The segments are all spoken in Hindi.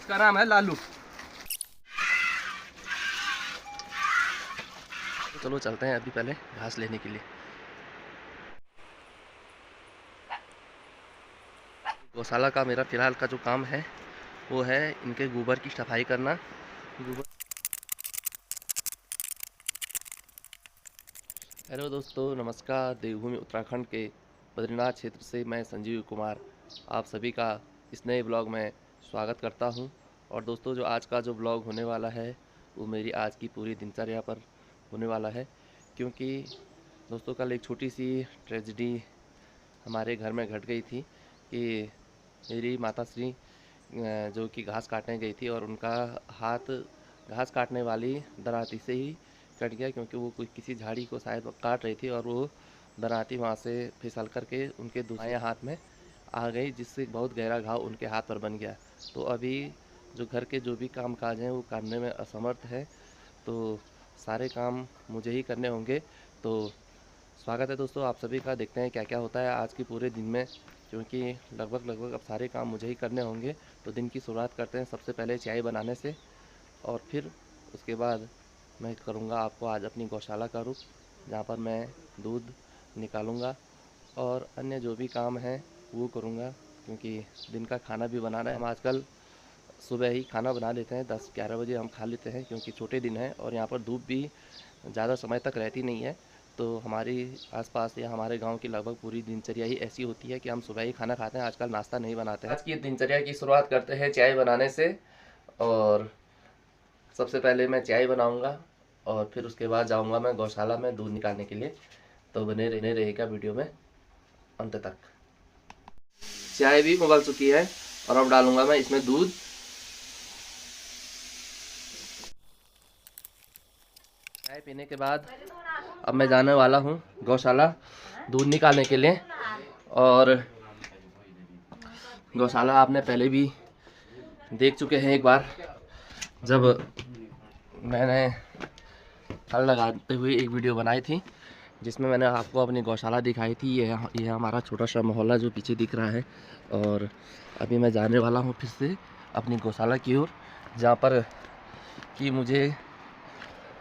इसका नाम है लालू। तो चलो चलते हैं अभी पहले घास लेने के लिए। गौशाला का मेरा फ़िलहाल का जो काम है वो है इनके गोबर की सफाई करना। गोबर। हेलो दोस्तों, नमस्कार। देवभूमि उत्तराखंड के बद्रीनाथ क्षेत्र से मैं संजीव कुमार आप सभी का इस नए ब्लॉग में स्वागत करता हूं। और दोस्तों, जो आज का जो ब्लॉग होने वाला है वो मेरी आज की पूरी दिनचर्या पर होने वाला है, क्योंकि दोस्तों कल एक छोटी सी ट्रेजिडी हमारे घर में घट गई थी कि मेरी माताश्री जो कि घास काटने गई थी और उनका हाथ घास काटने वाली दराती से ही कट गया, क्योंकि वो कोई किसी झाड़ी को शायद काट रही थी और वो दराती वहाँ से फिसल करके उनके दूसरे हाथ में आ गई, जिससे बहुत गहरा घाव उनके हाथ पर बन गया। तो अभी जो घर के जो भी काम काज हैं वो करने में असमर्थ है, तो सारे काम मुझे ही करने होंगे। तो स्वागत है दोस्तों आप सभी का। देखते हैं क्या क्या होता है आज के पूरे दिन में, क्योंकि लगभग अब सारे काम मुझे ही करने होंगे। तो दिन की शुरुआत करते हैं सबसे पहले चाय बनाने से, और फिर उसके बाद मैं करूँगा आपको आज अपनी गौशाला का रुख, जहाँ पर मैं दूध निकालूंगा और अन्य जो भी काम है वो करूँगा, क्योंकि दिन का खाना भी बनाना है। हम आजकल सुबह ही खाना बना लेते हैं, 10-11 बजे हम खा लेते हैं, क्योंकि छोटे दिन हैं और यहाँ पर धूप भी ज़्यादा समय तक रहती नहीं है। तो हमारी आसपास या हमारे गांव की लगभग पूरी दिनचर्या ही ऐसी होती है कि हम सुबह ही खाना खाते हैं, आजकल नाश्ता नहीं बनाते हैं। आज की दिनचर्या की शुरुआत करते हैं चाय बनाने से, और सबसे पहले मैं चाय बनाऊंगा और फिर उसके बाद जाऊंगा मैं गौशाला में दूध निकालने के लिए। तो बने रहेगा वीडियो में अंत तक। चाय भी उबल चुकी है और अब डालूंगा मैं इसमें दूध। चाय पीने के बाद अब मैं जाने वाला हूँ गौशाला दूध निकालने के लिए। और गौशाला आपने पहले भी देख चुके हैं एक बार, जब मैंने हल लगाते हुए एक वीडियो बनाई थी, जिसमें मैंने आपको अपनी गौशाला दिखाई थी। ये हमारा छोटा सा मोहल्ला जो पीछे दिख रहा है। और अभी मैं जाने वाला हूँ फिर से अपनी गौशाला की ओर, जहाँ पर कि मुझे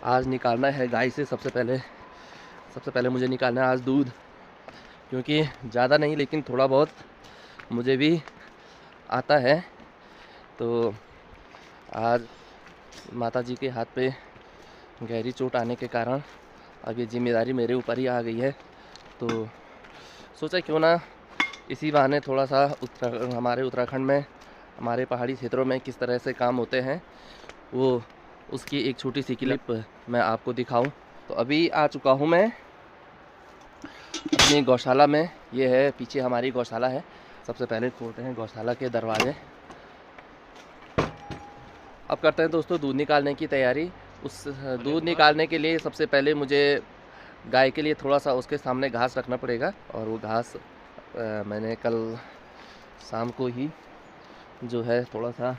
आज निकालना है गाय से सबसे पहले मुझे निकालना है आज दूध, क्योंकि ज़्यादा नहीं लेकिन थोड़ा बहुत मुझे भी आता है। तो आज माताजी के हाथ पे गहरी चोट आने के कारण अब ये जिम्मेदारी मेरे ऊपर ही आ गई है। तो सोचा क्यों ना इसी बहाने थोड़ा सा हमारे उत्तराखंड में, हमारे पहाड़ी क्षेत्रों में किस तरह से काम होते हैं वो उसकी एक छोटी सी क्लिप मैं आपको दिखाऊं। तो अभी आ चुका हूं मैं अपनी गौशाला में। ये है पीछे हमारी गौशाला है। सबसे पहले खोलते हैं गौशाला के दरवाजे। अब करते हैं दोस्तों दूध निकालने की तैयारी। उस दूध निकालने के लिए सबसे पहले मुझे गाय के लिए थोड़ा सा उसके सामने घास रखना पड़ेगा, और वो घास मैंने कल शाम को ही जो है थोड़ा सा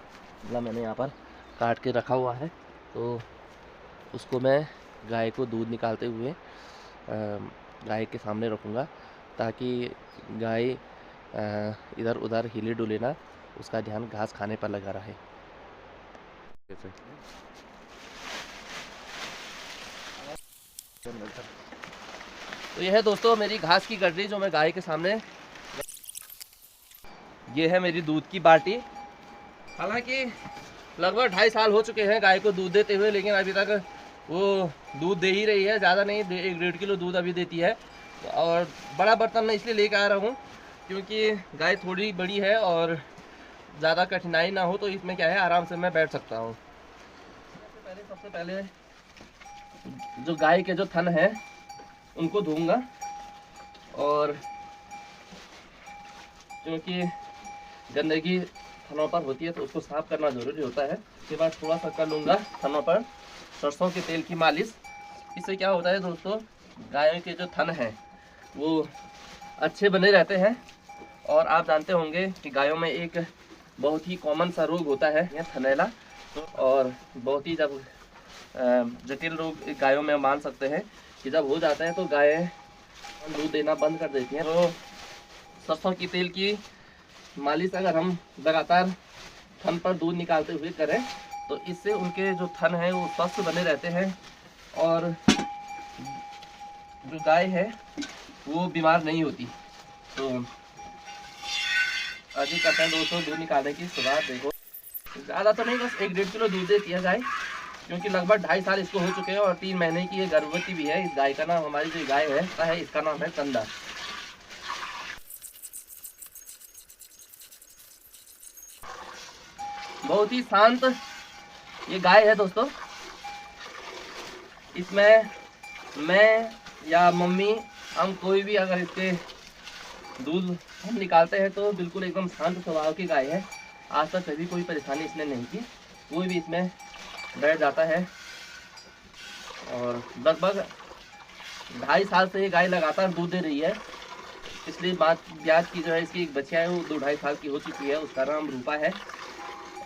मैंने यहाँ पर काट के रखा हुआ है। तो उसको मैं गाय को दूध निकालते हुए गाय के सामने रखूँगा, ताकि गाय इधर उधर हिले डुले ना, उसका ध्यान घास खाने पर लगा रहे। तो यह है दोस्तों मेरी घास की गठरी जो मैं गाय के सामने। ये है मेरी दूध की बाल्टी। हालांकि लगभग 2.5 साल हो चुके हैं गाय को दूध देते हुए, लेकिन अभी तक वो दूध दे ही रही है। ज़्यादा नहीं, 1-1.5 किलो दूध अभी देती है। और बड़ा बर्तन मैं इसलिए लेकर आ रहा हूँ क्योंकि गाय थोड़ी बड़ी है और ज़्यादा कठिनाई ना हो, तो इसमें क्या है आराम से मैं बैठ सकता हूँ। सबसे पहले जो गाय के जो थन हैं उनको धोऊंगा, और क्योंकि गंदगी थनों पर होती है तो उसको साफ करना जरूरी होता है। उसके बाद थोड़ा सा कर लूँगा थनों पर सरसों के तेल की मालिश। इससे क्या होता है दोस्तों, गायों के जो थन हैं वो अच्छे बने रहते हैं। और आप जानते होंगे कि गायों में एक बहुत ही कॉमन सा रोग होता है यह थनैला, तो और बहुत ही जब जटिल रोग गायों में मान सकते हैं कि जब हो जाता है तो गायें दूध देना बंद कर देती हैं। तो सरसों की तेल की मालिश अगर हम लगातार थन पर दूध निकालते हुए करें, तो इससे उनके जो थन है वो स्वस्थ बने रहते हैं और जो गाय है वो बीमार नहीं होती। तो अभी करते हैं दोस्तों दूध निकालने की शुरुआत। देखो ज़्यादा तो नहीं, बस 1-1.5 किलो दूध देती है गाय, क्योंकि लगभग 2.5 साल इसको हो चुके हैं और 3 महीने की ये गर्भवती भी है। इस गाय का नाम, हमारी जो गाय है इसका नाम है कंदा। बहुत ही शांत ये गाय है दोस्तों। इसमें मैं या मम्मी, हम कोई भी अगर इसके दूध हम निकालते हैं तो बिल्कुल एकदम शांत स्वभाव की गाय है। आज तक कभी कोई परेशानी इसने नहीं की, कोई भी इसमें बैठ जाता है। और लगभग 2.5 साल से ये गाय लगातार दूध दे रही है। पिछली ब्याज की जो है इसकी एक बच्चिया है वो 2-2.5 साल की हो चुकी है, उसका नाम रूपा है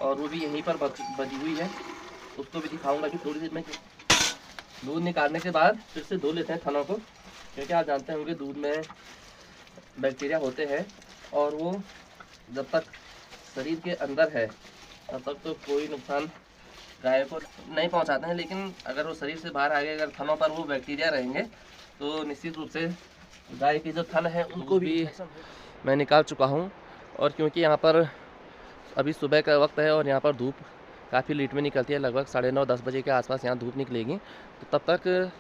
और वो भी यहीं पर बची हुई है। उसको भी दिखाऊंगा कि थोड़ी देर में। दूध निकालने के बाद फिर से धो लेते हैं थनों को, क्योंकि आप जानते होंगे दूध में बैक्टीरिया होते हैं और वो जब तक शरीर के अंदर है तब तक तो कोई नुकसान गाय को नहीं पहुंचाते हैं, लेकिन अगर वो शरीर से बाहर आ गए, अगर थनों पर वो बैक्टीरिया रहेंगे तो निश्चित रूप से गाय के जो थन है उनको भी मैं निकाल चुका हूं। और क्योंकि यहाँ पर अभी सुबह का वक्त है और यहाँ पर धूप काफ़ी लेट में निकलती है, लगभग 9:30-10 बजे के आसपास यहाँ धूप निकलेगी, तो तब तक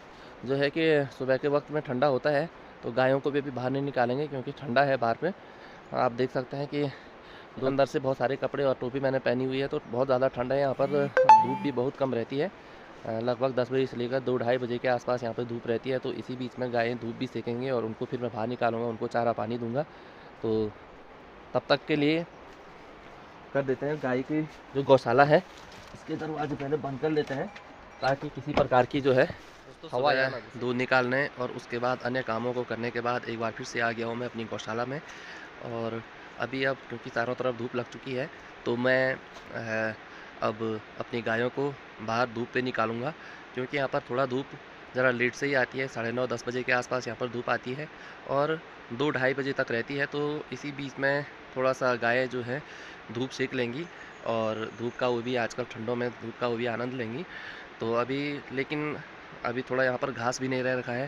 जो है कि सुबह के वक्त में ठंडा होता है, तो गायों को भी अभी बाहर नहीं निकालेंगे क्योंकि ठंडा है बाहर पे। आप देख सकते हैं कि अंदर से बहुत सारे कपड़े और टोपी मैंने पहनी हुई है, तो बहुत ज़्यादा ठंडा है यहाँ पर। धूप भी बहुत कम रहती है, लगभग 10 बजे से लेकर 2-2:30 बजे के आसपास यहाँ पर धूप रहती है। तो इसी बीच में गायें धूप भी सेकेंगे और उनको फिर मैं बाहर निकालूंगा, उनको चारा पानी दूंगा। तो तब तक के लिए कर देते हैं गाय की जो गौशाला है इसके दरवाजे पहले बंद कर लेते हैं, ताकि किसी प्रकार की जो है हवा या दूध निकालने और उसके बाद अन्य कामों को करने के बाद एक बार फिर से आ गया हूँ मैं अपनी गौशाला में। और अभी अब क्योंकि चारों तरफ धूप लग चुकी है तो मैं अब अपनी गायों को बाहर धूप पे निकालूंगा, क्योंकि यहाँ पर थोड़ा धूप ज़रा लेट से ही आती है। 9:30-10 बजे के आसपास यहाँ पर धूप आती है और 2-2:30 बजे तक रहती है। तो इसी बीच में थोड़ा सा गाय जो है धूप सेक लेंगी और धूप का वो भी आजकल ठंडों में धूप का वो भी आनंद लेंगी। तो लेकिन अभी थोड़ा यहाँ पर घास भी नहीं रह रखा है,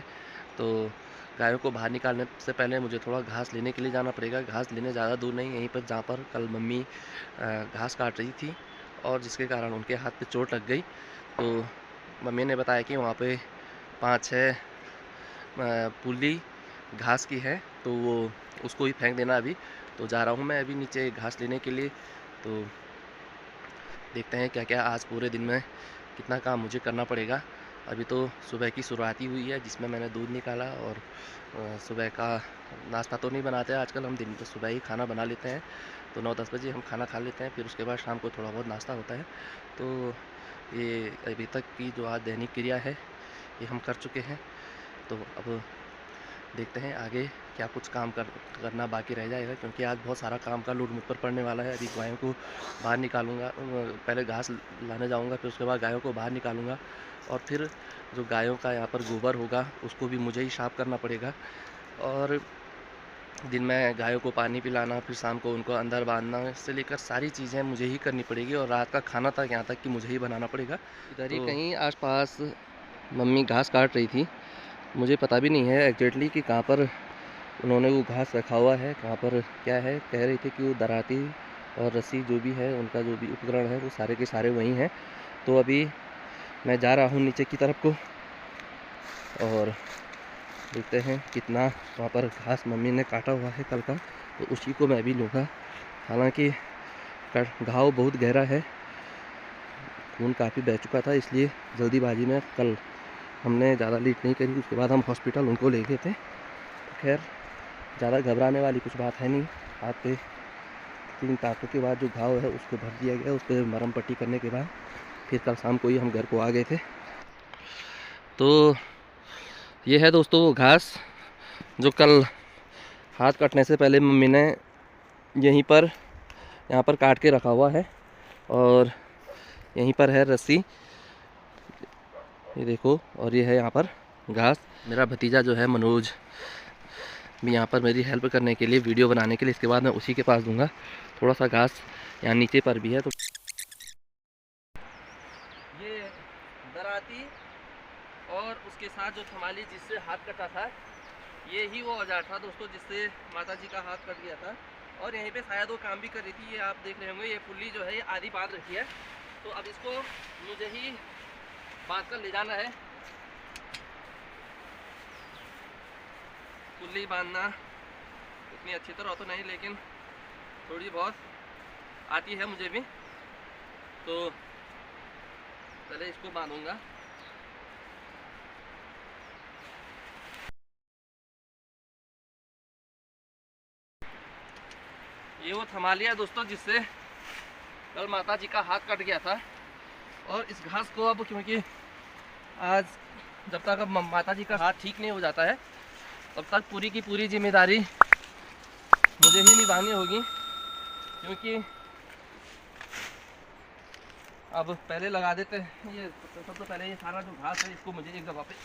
तो गायों को बाहर निकालने से पहले मुझे थोड़ा घास लेने के लिए जाना पड़ेगा। घास लेने ज़्यादा दूर नहीं, यहीं पर जहाँ पर कल मम्मी घास काट रही थी और जिसके कारण उनके हाथ पे चोट लग गई। तो मम्मी ने बताया कि वहाँ पे 5-6 पुली घास की है, तो वो उसको ही फेंक देना। अभी तो जा रहा हूँ मैं अभी नीचे घास लेने के लिए। तो देखते हैं क्या क्या आज पूरे दिन में कितना काम मुझे करना पड़ेगा। अभी तो सुबह की शुरुआत ही हुई है जिसमें मैंने दूध निकाला और सुबह का नाश्ता तो नहीं बनाते आजकल, हम दिन तो सुबह ही खाना बना लेते हैं। तो 9-10 बजे हम खाना खा लेते हैं, फिर उसके बाद शाम को थोड़ा बहुत नाश्ता होता है। तो ये अभी तक की जो आज दैनिक क्रिया है ये हम कर चुके हैं। तो अब देखते हैं आगे क्या कुछ काम करना बाकी रह जाएगा, क्योंकि आज बहुत सारा काम का लोड मुझ पर पड़ने वाला है। अभी गायों को बाहर निकालूंगा, पहले घास लाने जाऊंगा, फिर उसके बाद गायों को बाहर निकालूंगा और फिर जो गायों का यहाँ पर गोबर होगा उसको भी मुझे ही साफ़ करना पड़ेगा। और दिन में गायों को पानी पिलाना, फिर शाम को उनको अंदर बांधना से लेकर सारी चीज़ें मुझे ही करनी पड़ेगी और रात का खाना तक यहाँ तक कि मुझे ही बनाना पड़ेगा। इधर ही कहीं आसपास मम्मी घास काट रही थी, मुझे पता भी नहीं है एग्जैक्टली कि कहाँ पर उन्होंने वो घास रखा हुआ है, कहाँ पर क्या है। कह रही थी कि वो दराती और रस्सी जो भी है उनका जो भी उपकरण है वो सारे के सारे वहीं हैं। तो अभी मैं जा रहा हूँ नीचे की तरफ को और देखते हैं कितना वहाँ पर घास मम्मी ने काटा हुआ है कल का, तो उसी को मैं भी लूँगा। हालांकि घाव बहुत गहरा है, खून काफ़ी बह चुका था, इसलिए जल्दीबाजी में कल हमने ज़्यादा लेट नहीं करी। उसके बाद हम हॉस्पिटल उनको ले गए थे। खैर ज़्यादा घबराने वाली कुछ बात है नहीं। हाथ पे 3 टाँकों के बाद जो घाव है उसको भर दिया गया, उस पर मरहम पट्टी करने के बाद फिर कल शाम को ही हम घर को आ गए थे। तो ये है दोस्तों वो घास जो कल हाथ कटने से पहले मम्मी ने यहीं पर यहाँ पर काट के रखा हुआ है और यहीं पर है रस्सी, ये देखो। और ये है यहाँ पर घास। मेरा भतीजा जो है मनोज भी यहाँ पर मेरी हेल्प करने के लिए, वीडियो बनाने के लिए, इसके बाद मैं उसी के पास दूंगा। थोड़ा सा घास यहाँ नीचे पर भी है। तो ये दराती और उसके साथ जो थमाली जिससे हाथ कटा था, ये ही वो औजार था दोस्तों जिससे माता जी का हाथ कट गया था। और यहीं पे शायद वो काम भी कर रही थी। ये आप देख रहे होंगे, ये पुल्ली जो है ये आधी बांध रखी है। तो अब इसको मुझे ही बांध कर ले जाना है। पुल्ली बांधना इतनी अच्छी तरह तो नहीं, लेकिन थोड़ी बहुत आती है मुझे भी। तो पहले इसको बांधूंगा। ये वो थमालिया दोस्तों जिससे कल माता जी का हाथ कट गया था। और इस घास को अब, क्योंकि आज जब तक अब माता जी का हाथ ठीक नहीं हो जाता है, तब तक पूरी की पूरी जिम्मेदारी मुझे ही निभानी होगी। क्योंकि अब पहले लगा देते हैं ये, सबसे पहले ये सारा जो घास है इसको मुझे एक जगह पे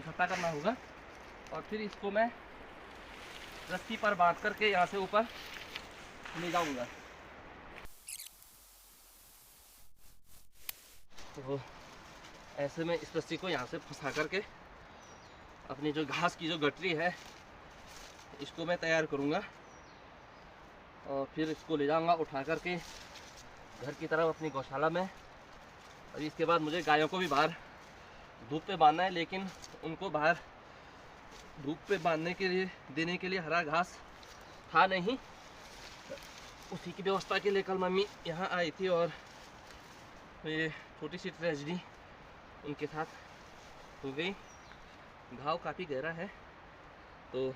इकट्ठा करना होगा। और फिर इसको मैं रस्सी पर बांध करके यहाँ से ऊपर ले जाऊंगा। तो ऐसे में इस रस्सी को यहाँ से फंसा करके अपनी जो घास की जो गठरी है इसको मैं तैयार करूँगा। और फिर इसको ले जाऊँगा उठा करके घर की तरफ अपनी गौशाला में। और इसके बाद मुझे गायों को भी बाहर धूप पे बांधना है, लेकिन उनको बाहर धूप पे बांधने के लिए, देने के लिए हरा घास था नहीं। उसी की व्यवस्था के लिए कल मम्मी यहाँ आई थी और ये छोटी सी ट्रेजेडी उनके साथ हो गई। घाव काफ़ी गहरा है, तो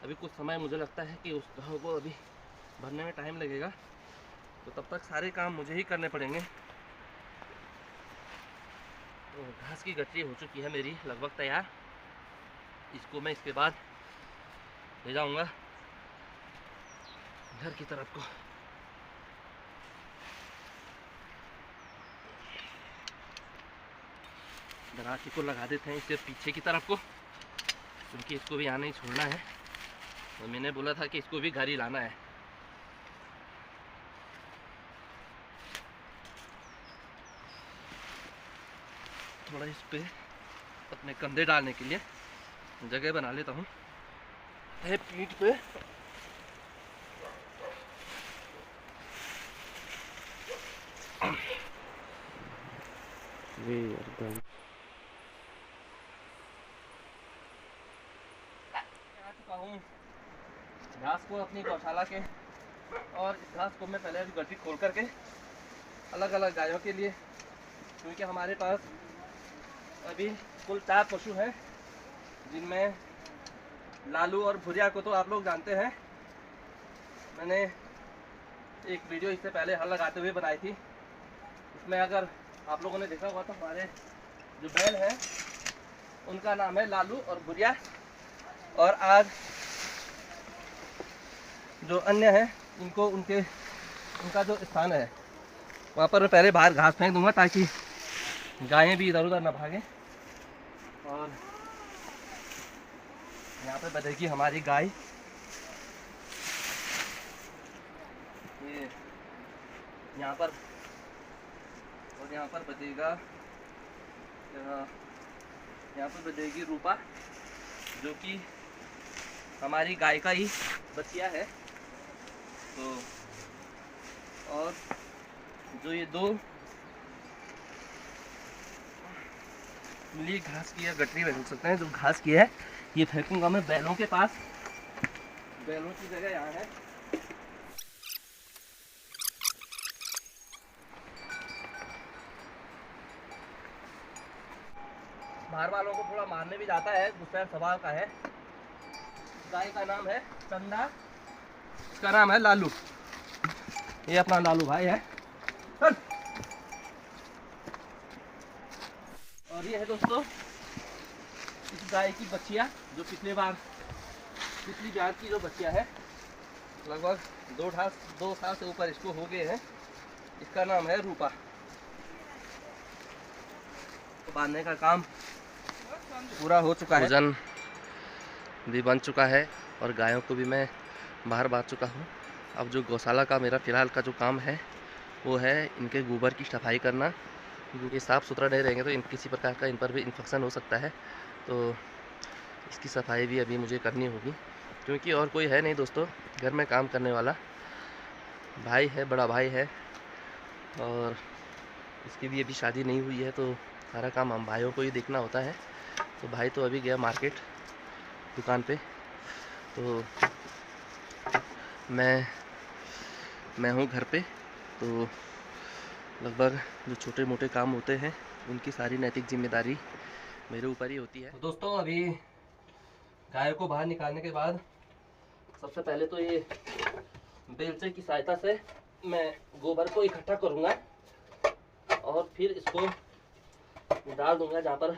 अभी कुछ समय मुझे लगता है कि उस घाव को अभी भरने में टाइम लगेगा। तो तब तक सारे काम मुझे ही करने पड़ेंगे। तो घास की गठरी हो चुकी है मेरी लगभग तैयार। इसको मैं इसके बाद ले जाऊंगा घर की तरफ को। दराती को लगा देते हैं इससे पीछे की तरफ को, क्योंकि इसको भी यहाँ नहीं छोड़ना है। तो मैंने बोला था कि इसको भी घर ही लाना है। थोड़ा इस पे अपने कंधे डालने के लिए जगह बना लेता हूँ पीठ पे। घास को अपनी गौशाला के, और इस घास को मैं पहले गड्ढी खोल करके अलग अलग गायों के लिए, क्योंकि हमारे पास अभी कुल 4 पशु हैं, जिनमें लालू और भुरिया को तो आप लोग जानते हैं। मैंने एक वीडियो इससे पहले हल लगाते हुए बनाई थी। उसमें अगर आप लोगों ने देखा हुआ तो हमारे जो बैल हैं उनका नाम है लालू और भुरिया। और आज जो अन्य हैं इनको उनका जो स्थान है वहाँ पर मैं पहले बाहर घास फेंक दूंगा, ताकि गायें भी इधर उधर ना भागें। और यहाँ पे बधेगी हमारी गाय। ये यहाँ पर, और यहाँ पर बधेगा, यहाँ पर बधेगी रूपा, जो कि हमारी गाय का ही बच्चिया है। तो और जो ये 2 मिली घास की या गठरी फेंक सकते हैं, जो घास की है ये फेंकूंगा मैं बैलों के पास। बैलों की जगह यहाँ है। बाहर वालों को थोड़ा मारने भी जाता है, गुस्सा स्वभाव का है। गाय का नाम है चंदा, इसका नाम है लालू। ये अपना लालू भाई है। और ये है दोस्तों इस गाय की बच्चिया, जो पिछली बार की जो बच्चिया है, लगभग 2 साल से ऊपर इसको हो गए हैं। इसका नाम है रूपा। तो बांधने का काम पूरा हो चुका है, भोजन भी बन चुका है और गायों को भी मैं बाहर बांध चुका हूँ। अब जो गौशाला का मेरा फ़िलहाल का जो काम है वो है इनके गोबर की सफाई करना, क्योंकि ये साफ़ सुथरा नहीं रहेंगे तो इन किसी प्रकार का इन पर भी इन्फेक्शन हो सकता है। तो इसकी सफाई भी अभी मुझे करनी होगी, क्योंकि और कोई है नहीं दोस्तों घर में काम करने वाला। भाई है, बड़ा भाई है, और इसकी भी अभी शादी नहीं हुई है, तो सारा काम हम भाइयों को ही देखना होता है। तो भाई तो अभी गया मार्केट दुकान पे, तो मैं हूँ घर पे। तो लगभग जो छोटे मोटे काम होते हैं उनकी सारी नैतिक जिम्मेदारी मेरे ऊपर ही होती है। तो दोस्तों अभी गाय को बाहर निकालने के बाद सबसे पहले तो ये बेलचे की सहायता से मैं गोबर को इकट्ठा करूँगा और फिर इसको डाल दूंगा जहाँ पर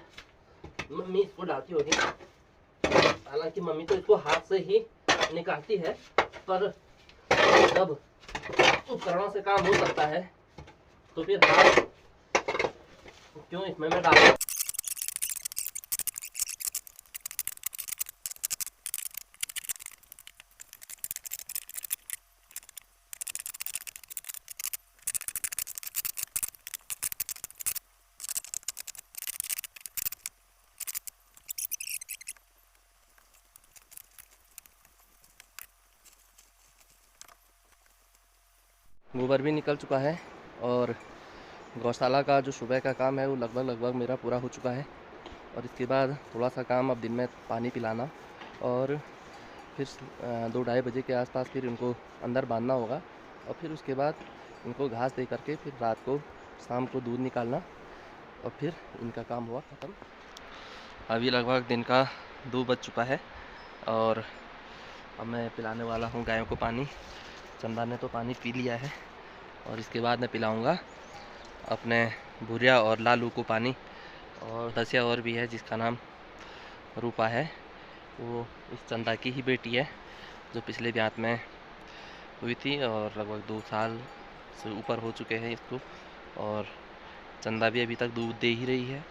मम्मी इसको डालती होगी। हालांकि मम्मी तो इसको हाथ से ही निकालती है, पर जब उपकरणों से काम हो सकता है तो फिर हाथ क्यों इसमें मैं डालूं। गोबर भी निकल चुका है और गौशाला का जो सुबह का काम है वो लगभग मेरा पूरा हो चुका है। और इसके बाद थोड़ा सा काम अब दिन में पानी पिलाना, और फिर 2-2:30 बजे के आसपास फिर इनको अंदर बांधना होगा, और फिर उसके बाद इनको घास दे करके फिर रात को शाम को दूध निकालना, और फिर इनका काम हुआ ख़त्म। अभी लगभग दिन का 2 बज चुका है और अब मैं पिलाने वाला हूँ गायों को पानी। चंदा ने तो पानी पी लिया है और इसके बाद मैं पिलाऊंगा अपने भूरिया और लालू को पानी। और दसिया और भी है जिसका नाम रूपा है, वो इस चंदा की ही बेटी है जो पिछले ब्याह में हुई थी, और लगभग 2 साल से ऊपर हो चुके हैं इसको। और चंदा भी अभी तक दूध दे ही रही है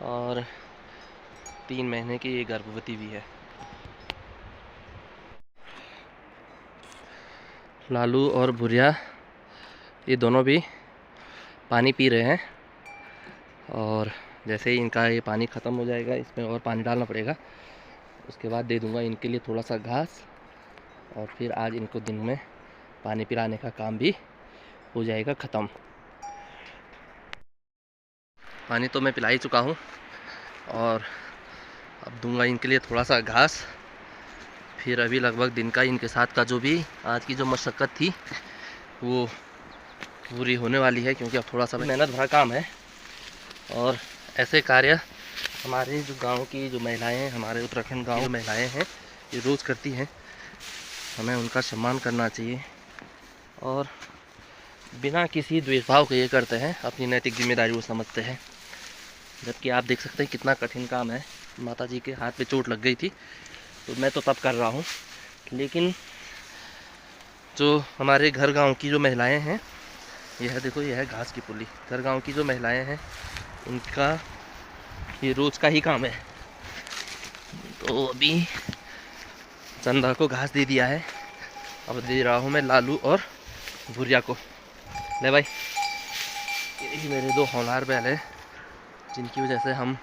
और 3 महीने की ये गर्भवती भी है। लालू और भूरिया ये दोनों भी पानी पी रहे हैं, और जैसे ही इनका ये पानी ख़त्म हो जाएगा इसमें और पानी डालना पड़ेगा। उसके बाद दे दूंगा इनके लिए थोड़ा सा घास, और फिर आज इनको दिन में पानी पिलाने का काम भी हो जाएगा ख़त्म। पानी तो मैं पिला ही चुका हूँ और अब दूंगा इनके लिए थोड़ा सा घास। फिर अभी लगभग दिन का इनके साथ का जो भी आज की जो मशक्क़त थी वो पूरी होने वाली है, क्योंकि अब थोड़ा सा मेहनत भरा काम है। और ऐसे कार्य हमारे जो गांव की जो महिलाएं हैं, हमारे उत्तराखंड गांव की महिलाएं हैं, ये रोज़ करती हैं। हमें उनका सम्मान करना चाहिए और बिना किसी द्वेषभाव के ये करते हैं, अपनी नैतिक जिम्मेदारी वो समझते हैं। जबकि आप देख सकते हैं कितना कठिन काम है। माता जी के हाथ पे चोट लग गई थी तो मैं तो तब कर रहा हूँ, लेकिन जो हमारे घर गांव की जो महिलाएं हैं, यह देखो यह है घास की पुली। घर गांव की जो महिलाएं हैं उनका ये रोज़ का ही काम है। तो अभी चंदा को घास दे दिया है, अब दे रहा हूँ मैं लालू और भूरिया को। ले भाई, ये मेरे 2 होनहार बैल हैं जिनकी वजह से हम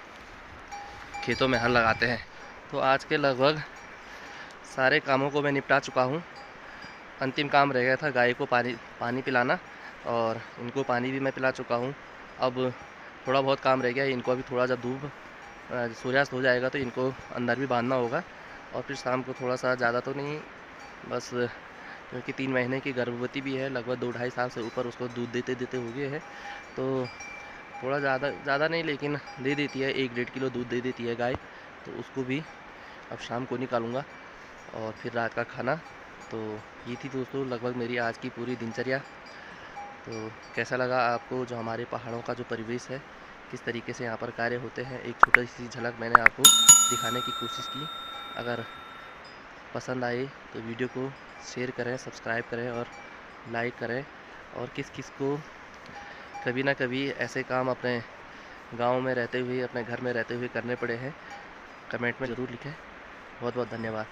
खेतों में हल लगाते हैं। तो आज के लगभग सारे कामों को मैं निपटा चुका हूँ। अंतिम काम रह गया था गाय को पानी पिलाना, और इनको पानी भी मैं पिला चुका हूँ। अब थोड़ा बहुत काम रह गया है, इनको अभी थोड़ा जब धूप सूर्यास्त हो जाएगा तो इनको अंदर भी बांधना होगा, और फिर शाम को थोड़ा सा ज़्यादा तो नहीं, बस क्योंकि 3 महीने की गर्भवती भी है, लगभग 2-2.5 साल से ऊपर उसको दूध देते हो गए है, तो थोड़ा ज़्यादा नहीं लेकिन दे देती है, 1-1.5 किलो दूध दे देती है गाय। तो उसको भी अब शाम को निकालूँगा, और फिर रात का खाना। तो ये थी दोस्तों लगभग मेरी आज की पूरी दिनचर्या। तो कैसा लगा आपको जो हमारे पहाड़ों का जो परिवेश है, किस तरीके से यहाँ पर कार्य होते हैं, एक छोटी सी झलक मैंने आपको दिखाने की कोशिश की। अगर पसंद आए तो वीडियो को शेयर करें, सब्सक्राइब करें और लाइक करें। और किस किस को कभी ना कभी ऐसे काम अपने गांव में रहते हुए, अपने घर में रहते हुए करने पड़े हैं, कमेंट में ज़रूर लिखें। बहुत बहुत धन्यवाद।